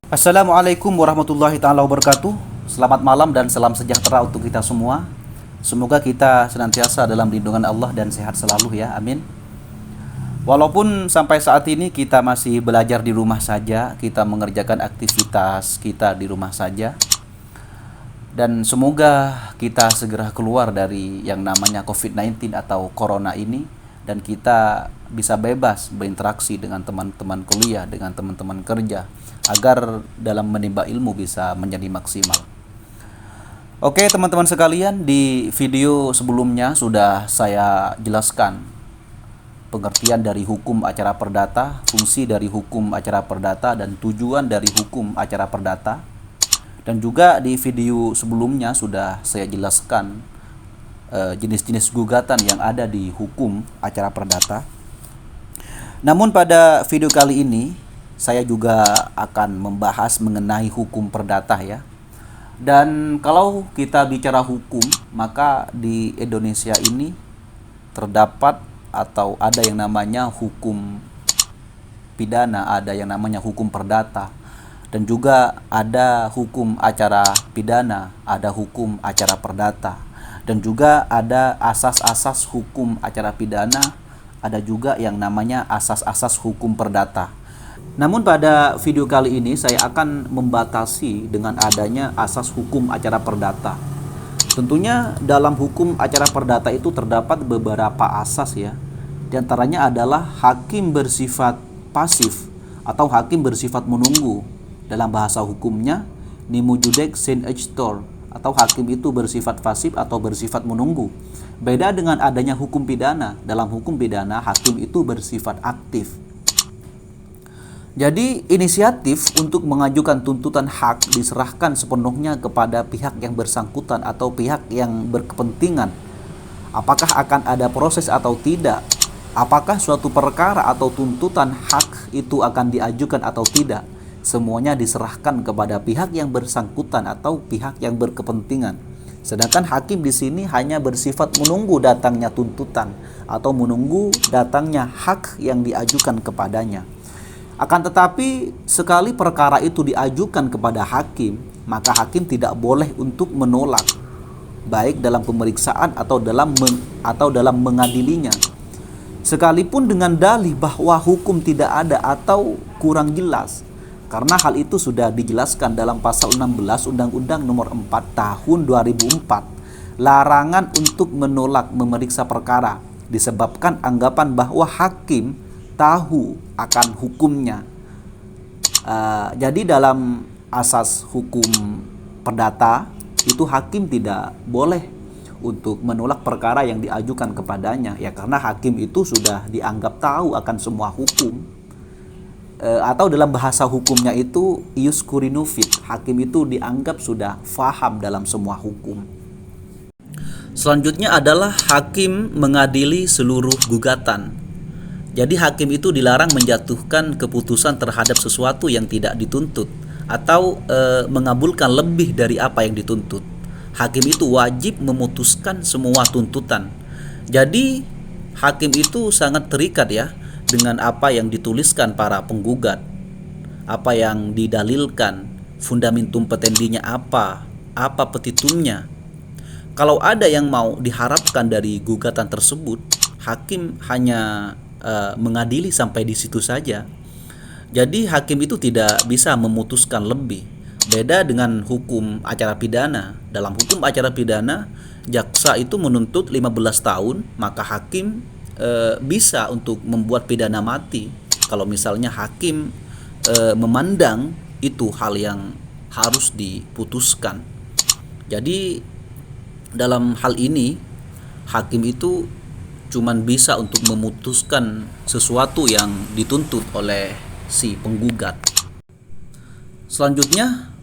Assalamualaikum warahmatullahi taala wabarakatuh. Selamat malam dan salam sejahtera untuk kita semua. Semoga kita senantiasa dalam lindungan Allah dan sehat selalu ya. Amin. Walaupun sampai saat ini kita masih belajar di rumah saja, kita mengerjakan aktivitas kita di rumah saja. Dan semoga kita segera keluar dari yang namanya COVID-19 atau Corona ini dan kita bisa bebas berinteraksi dengan teman-teman kuliah, dengan teman-teman kerja agar dalam menimba ilmu bisa menjadi maksimal. Oke teman-teman sekalian, di video sebelumnya sudah saya jelaskan pengertian dari hukum acara perdata, fungsi dari hukum acara perdata, dan tujuan dari hukum acara perdata. Dan juga di video sebelumnya sudah saya jelaskan jenis-jenis gugatan yang ada di hukum acara perdata. Namun pada video kali ini saya juga akan membahas mengenai hukum perdata ya. Dan kalau kita bicara hukum, maka di Indonesia ini terdapat atau ada yang namanya hukum pidana, ada yang namanya hukum perdata, dan juga ada hukum acara pidana, ada hukum acara perdata, dan juga ada asas-asas hukum acara pidana, ada juga yang namanya asas-asas hukum perdata. Namun pada video kali ini saya akan membatasi dengan adanya asas hukum acara perdata. Tentunya dalam hukum acara perdata itu terdapat beberapa asas ya. Di antaranya adalah hakim bersifat pasif atau hakim bersifat menunggu. Dalam bahasa hukumnya nemo judex sine extor, atau hakim itu bersifat pasif atau bersifat menunggu. Beda dengan adanya hukum pidana. Dalam hukum pidana hakim itu bersifat aktif. Jadi inisiatif untuk mengajukan tuntutan hak diserahkan sepenuhnya kepada pihak yang bersangkutan atau pihak yang berkepentingan. Apakah akan ada proses atau tidak? Apakah suatu perkara atau tuntutan hak itu akan diajukan atau tidak? Semuanya diserahkan kepada pihak yang bersangkutan atau pihak yang berkepentingan. Sedangkan hakim di sini hanya bersifat menunggu datangnya tuntutan atau menunggu datangnya hak yang diajukan kepadanya. Akan tetapi sekali perkara itu diajukan kepada hakim, maka hakim tidak boleh untuk menolak, baik dalam pemeriksaan atau dalam mengadilinya. Sekalipun dengan dalih bahwa hukum tidak ada atau kurang jelas, karena hal itu sudah dijelaskan dalam pasal 16 Undang-Undang Nomor 4 Tahun 2004, larangan untuk menolak memeriksa perkara disebabkan anggapan bahwa hakim tahu akan hukumnya. Jadi dalam asas hukum perdata itu hakim tidak boleh untuk menolak perkara yang diajukan kepadanya ya, karena hakim itu sudah dianggap tahu akan semua hukum, atau dalam bahasa hukumnya itu ius currino fit, hakim itu dianggap sudah faham dalam semua hukum. Selanjutnya adalah hakim mengadili seluruh gugatan. Jadi hakim itu dilarang menjatuhkan keputusan terhadap sesuatu yang tidak dituntut atau mengabulkan lebih dari apa yang dituntut. Hakim itu wajib memutuskan semua tuntutan. Jadi hakim itu sangat terikat ya dengan apa yang dituliskan para penggugat, apa yang didalilkan, fundamentum petendinya apa petitumnya. Kalau ada yang mau diharapkan dari gugatan tersebut, hakim hanya mengadili sampai di situ saja. Jadi hakim itu tidak bisa memutuskan lebih. Beda dengan hukum acara pidana. Dalam hukum acara pidana, jaksa itu menuntut 15 tahun, maka hakim bisa untuk membuat pidana mati. Kalau misalnya hakim memandang itu hal yang harus diputuskan. Jadi dalam hal ini hakim itu cuman bisa untuk memutuskan sesuatu yang dituntut oleh si penggugat. Selanjutnya,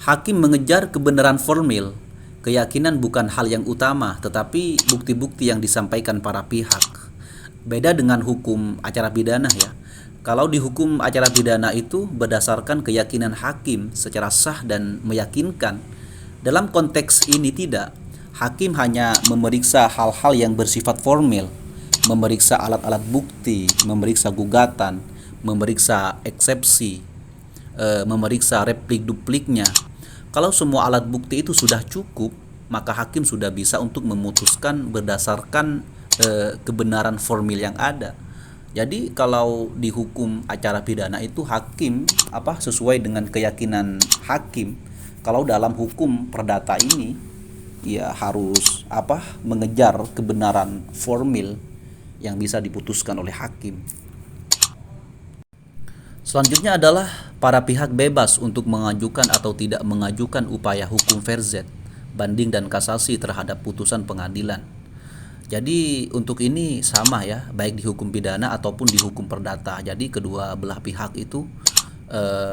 hakim mengejar kebenaran formil. Keyakinan bukan hal yang utama, tetapi bukti-bukti yang disampaikan para pihak. Beda dengan hukum acara pidana ya. Kalau di hukum acara pidana itu berdasarkan keyakinan hakim secara sah dan meyakinkan. Dalam konteks ini tidak. Hakim hanya memeriksa hal-hal yang bersifat formil, memeriksa alat-alat bukti, memeriksa gugatan, memeriksa eksepsi, memeriksa replik-dupliknya. Kalau semua alat bukti itu sudah cukup, maka hakim sudah bisa untuk memutuskan berdasarkan kebenaran formil yang ada. Jadi kalau di hukum acara pidana itu hakim sesuai dengan keyakinan hakim. Kalau dalam hukum perdata ini ya harus mengejar kebenaran formil yang bisa diputuskan oleh hakim. Selanjutnya adalah para pihak bebas untuk mengajukan atau tidak mengajukan upaya hukum verzet, banding dan kasasi terhadap putusan pengadilan. Jadi untuk ini sama ya, baik di hukum pidana ataupun di hukum perdata. Jadi kedua belah pihak itu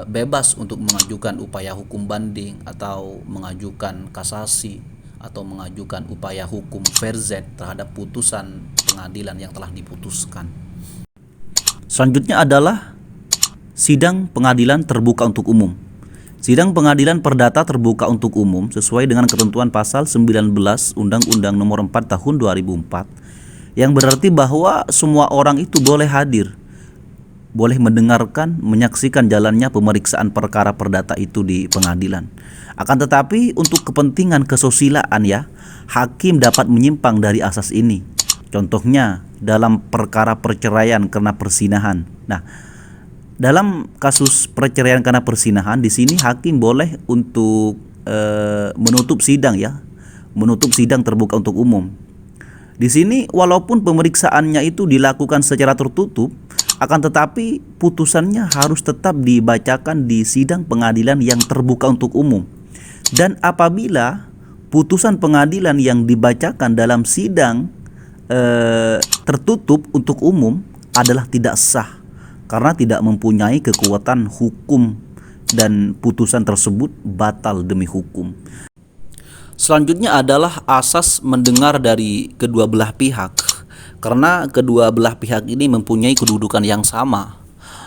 bebas untuk mengajukan upaya hukum banding atau mengajukan kasasi atau mengajukan upaya hukum verzet terhadap putusan pengadilan yang telah diputuskan. Selanjutnya adalah sidang pengadilan terbuka untuk umum. Sidang pengadilan perdata terbuka untuk umum sesuai dengan ketentuan pasal 19 Undang-Undang Nomor 4 Tahun 2004, yang berarti bahwa semua orang itu boleh hadir, boleh mendengarkan, menyaksikan jalannya pemeriksaan perkara perdata itu di pengadilan. Akan tetapi untuk kepentingan kesusilaan ya, hakim dapat menyimpang dari asas ini. Contohnya dalam perkara perceraian karena persinahan. Nah, dalam kasus perceraian karena persinahan, di sini hakim boleh untuk menutup sidang ya, menutup sidang terbuka untuk umum. Di sini walaupun pemeriksaannya itu dilakukan secara tertutup, akan tetapi putusannya harus tetap dibacakan di sidang pengadilan yang terbuka untuk umum. Dan apabila putusan pengadilan yang dibacakan dalam sidang tertutup untuk umum adalah tidak sah, karena tidak mempunyai kekuatan hukum dan putusan tersebut batal demi hukum. Selanjutnya adalah asas mendengar dari kedua belah pihak, karena kedua belah pihak ini mempunyai kedudukan yang sama.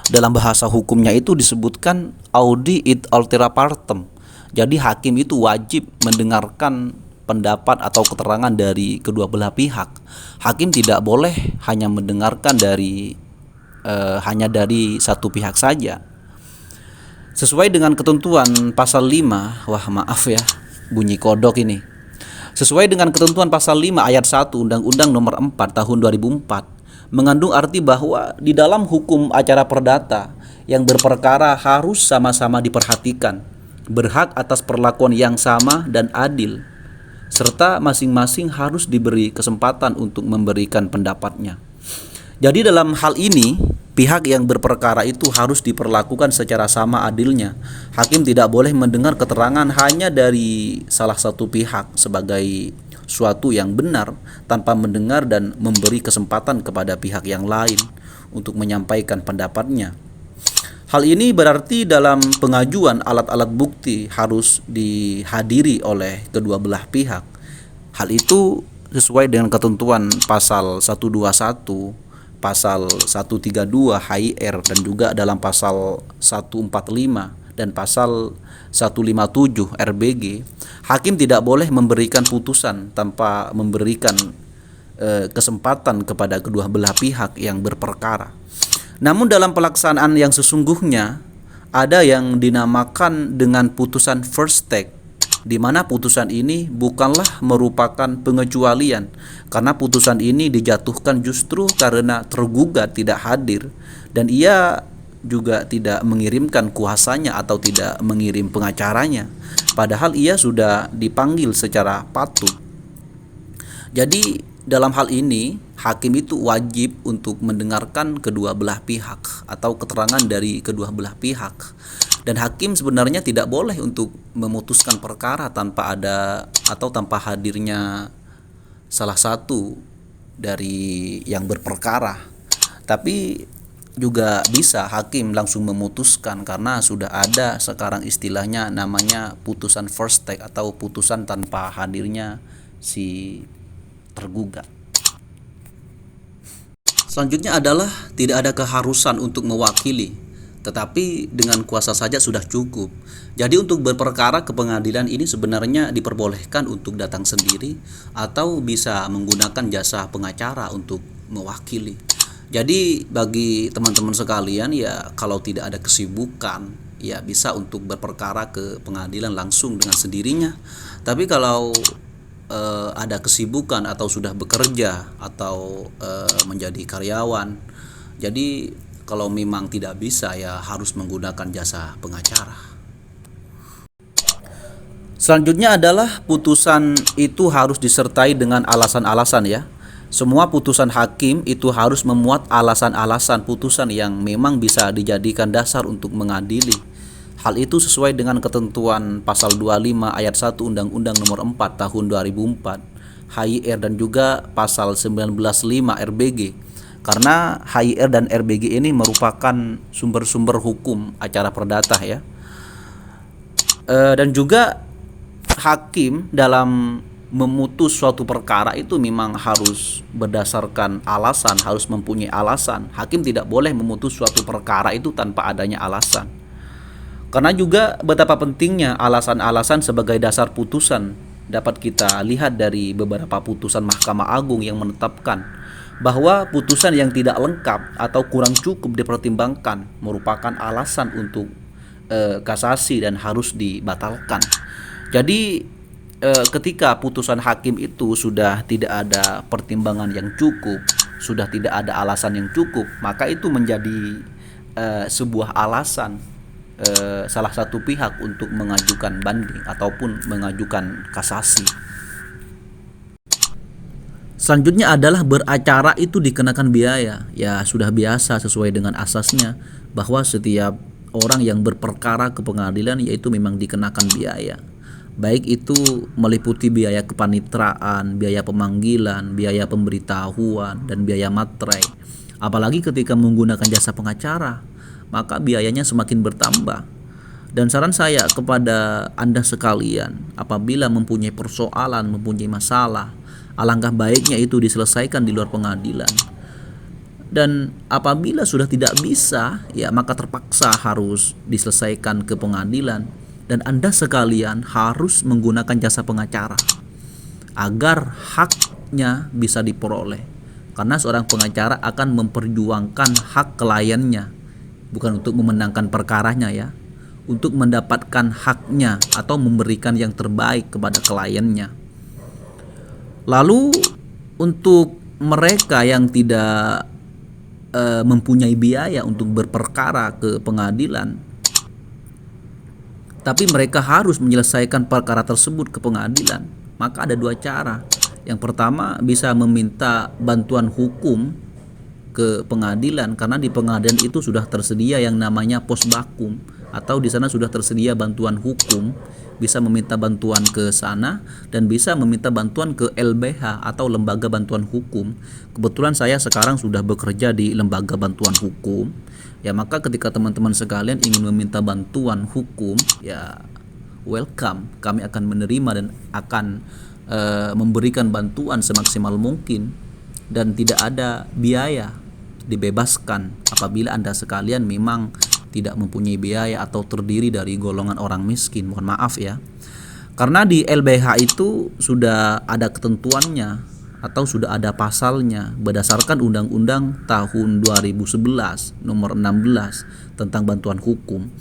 Dalam bahasa hukumnya itu disebutkan audi et altera partem. Jadi hakim itu wajib mendengarkan pendapat atau keterangan dari kedua belah pihak. Hakim tidak boleh hanya mendengarkan hanya dari satu pihak saja. Sesuai dengan ketentuan pasal 5, bunyi kodok ini. Sesuai dengan ketentuan pasal 5 ayat 1 Undang-Undang Nomor 4 Tahun 2004 mengandung arti bahwa di dalam hukum acara perdata yang berperkara harus sama-sama diperhatikan, berhak atas perlakuan yang sama dan adil, serta masing-masing harus diberi kesempatan untuk memberikan pendapatnya. Jadi dalam hal ini, pihak yang berperkara itu harus diperlakukan secara sama adilnya. Hakim tidak boleh mendengar keterangan hanya dari salah satu pihak sebagai suatu yang benar tanpa mendengar dan memberi kesempatan kepada pihak yang lain untuk menyampaikan pendapatnya. Hal ini berarti dalam pengajuan alat-alat bukti harus dihadiri oleh kedua belah pihak. Hal itu sesuai dengan ketentuan pasal 121, pasal 132 HIR, dan juga dalam pasal 145 dan pasal 157 RBG. Hakim tidak boleh memberikan putusan tanpa memberikan kesempatan kepada kedua belah pihak yang berperkara. Namun dalam pelaksanaan yang sesungguhnya ada yang dinamakan dengan putusan first take, di mana putusan ini bukanlah merupakan pengecualian, karena putusan ini dijatuhkan justru karena tergugat tidak hadir dan ia juga tidak mengirimkan kuasanya atau tidak mengirim pengacaranya, padahal ia sudah dipanggil secara patut. Jadi dalam hal ini hakim itu wajib untuk mendengarkan kedua belah pihak atau keterangan dari kedua belah pihak. Dan hakim sebenarnya tidak boleh untuk memutuskan perkara tanpa ada atau tanpa hadirnya salah satu dari yang berperkara. Tapi juga bisa hakim langsung memutuskan karena sudah ada sekarang istilahnya namanya putusan first take atau putusan tanpa hadirnya si tergugat. Selanjutnya adalah tidak ada keharusan untuk mewakili, tetapi dengan kuasa saja sudah cukup. Jadi untuk berperkara ke pengadilan ini sebenarnya diperbolehkan untuk datang sendiri atau bisa menggunakan jasa pengacara untuk mewakili. Jadi bagi teman-teman sekalian ya, kalau tidak ada kesibukan ya bisa untuk berperkara ke pengadilan langsung dengan sendirinya. Tapi kalau ada kesibukan atau sudah bekerja atau menjadi karyawan, jadi kalau memang tidak bisa ya harus menggunakan jasa pengacara. Selanjutnya adalah putusan itu harus disertai dengan alasan-alasan ya. Semua putusan hakim itu harus memuat alasan-alasan putusan yang memang bisa dijadikan dasar untuk mengadili. Hal itu sesuai dengan ketentuan pasal 25 ayat 1 Undang-Undang Nomor 4 Tahun 2004 HIR dan juga pasal 19.5 RBG. Karena HIR dan RBG ini merupakan sumber-sumber hukum acara perdata ya. Dan juga hakim dalam memutus suatu perkara itu memang harus berdasarkan alasan, harus mempunyai alasan. Hakim tidak boleh memutus suatu perkara itu tanpa adanya alasan. Karena juga betapa pentingnya alasan-alasan sebagai dasar putusan dapat kita lihat dari beberapa putusan Mahkamah Agung yang menetapkan bahwa putusan yang tidak lengkap atau kurang cukup dipertimbangkan merupakan alasan untuk kasasi dan harus dibatalkan. Jadi ketika putusan hakim itu sudah tidak ada pertimbangan yang cukup, sudah tidak ada alasan yang cukup, maka itu menjadi sebuah alasan salah satu pihak untuk mengajukan banding ataupun mengajukan kasasi. Selanjutnya adalah beracara itu dikenakan biaya. Ya sudah biasa sesuai dengan asasnya bahwa setiap orang yang berperkara ke pengadilan yaitu memang dikenakan biaya. Baik itu meliputi biaya kepanitraan, biaya pemanggilan, biaya pemberitahuan, dan biaya materai. Apalagi ketika menggunakan jasa pengacara, maka biayanya semakin bertambah. Dan saran saya kepada Anda sekalian, apabila mempunyai persoalan, mempunyai masalah, alangkah baiknya itu diselesaikan di luar pengadilan. Dan apabila sudah tidak bisa, ya maka terpaksa harus diselesaikan ke pengadilan. Dan Anda sekalian harus menggunakan jasa pengacara agar haknya bisa diperoleh. Karena seorang pengacara akan memperjuangkan hak kliennya, bukan untuk memenangkan perkaranya ya, untuk mendapatkan haknya atau memberikan yang terbaik kepada kliennya. Lalu untuk mereka yang tidak mempunyai biaya untuk berperkara ke pengadilan, tapi mereka harus menyelesaikan perkara tersebut ke pengadilan, maka ada dua cara. Yang pertama, bisa meminta bantuan hukum ke pengadilan, karena di pengadilan itu sudah tersedia yang namanya posbakum, atau di sana sudah tersedia bantuan hukum. Bisa meminta bantuan ke sana dan bisa meminta bantuan ke LBH atau Lembaga Bantuan Hukum. Kebetulan saya sekarang sudah bekerja di Lembaga Bantuan Hukum. Ya maka ketika teman-teman sekalian ingin meminta bantuan hukum, ya welcome. Kami akan menerima dan akan memberikan bantuan semaksimal mungkin, dan tidak ada biaya, dibebaskan apabila Anda sekalian memang tidak mempunyai biaya atau terdiri dari golongan orang miskin. Mohon maaf ya. Karena di LBH itu sudah ada ketentuannya atau sudah ada pasalnya berdasarkan Undang-Undang tahun 2011 nomor 16 tentang bantuan hukum.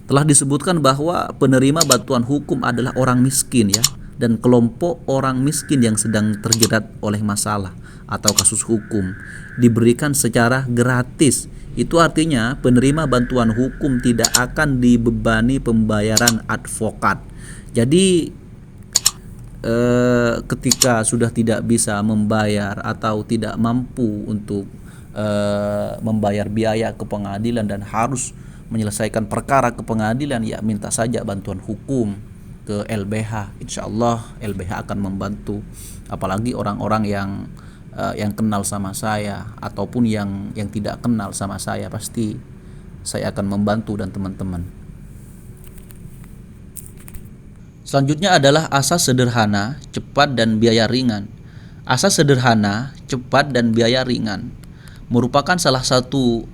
Telah disebutkan bahwa penerima bantuan hukum adalah orang miskin ya, dan kelompok orang miskin yang sedang terjerat oleh masalah atau kasus hukum diberikan secara gratis. Itu artinya penerima bantuan hukum tidak akan dibebani pembayaran advokat. Jadi ketika sudah tidak bisa membayar atau tidak mampu untuk membayar biaya ke pengadilan dan harus menyelesaikan perkara ke pengadilan, ya minta saja bantuan hukum ke LBH. Insya Allah LBH akan membantu. Apalagi orang-orang yang kenal sama saya ataupun yang tidak kenal sama saya, pasti saya akan membantu dan teman-teman. Selanjutnya adalah asas sederhana, cepat dan biaya ringan. Asas sederhana, cepat dan biaya ringan merupakan salah satu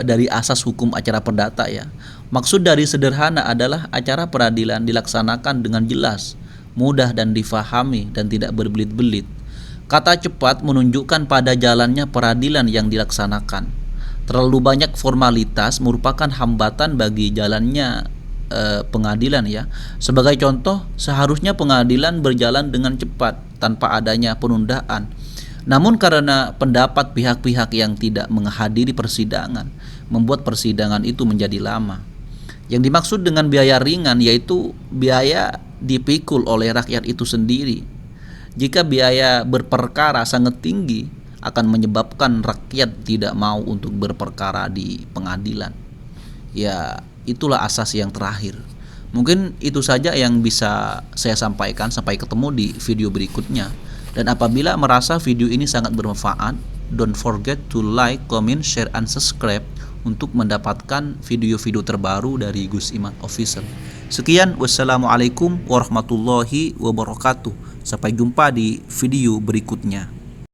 dari asas hukum acara perdata ya. Maksud dari sederhana adalah acara peradilan dilaksanakan dengan jelas, mudah dan difahami dan tidak berbelit-belit. Kata cepat menunjukkan pada jalannya peradilan yang dilaksanakan. Terlalu banyak formalitas merupakan hambatan bagi jalannya pengadilan ya. Sebagai contoh, seharusnya pengadilan berjalan dengan cepat tanpa adanya penundaan. Namun karena pendapat pihak-pihak yang tidak menghadiri persidangan, membuat persidangan itu menjadi lama. Yang dimaksud dengan biaya ringan yaitu biaya dipikul oleh rakyat itu sendiri. Jika biaya berperkara sangat tinggi, akan menyebabkan rakyat tidak mau untuk berperkara di pengadilan. Ya, itulah asas yang terakhir. Mungkin itu saja yang bisa saya sampaikan. Sampai ketemu di video berikutnya. Dan apabila merasa video ini sangat bermanfaat, don't forget to like, comment, share, and subscribe untuk mendapatkan video-video terbaru dari Gus Iman Official. Sekian, wassalamualaikum warahmatullahi wabarakatuh. Sampai jumpa di video berikutnya.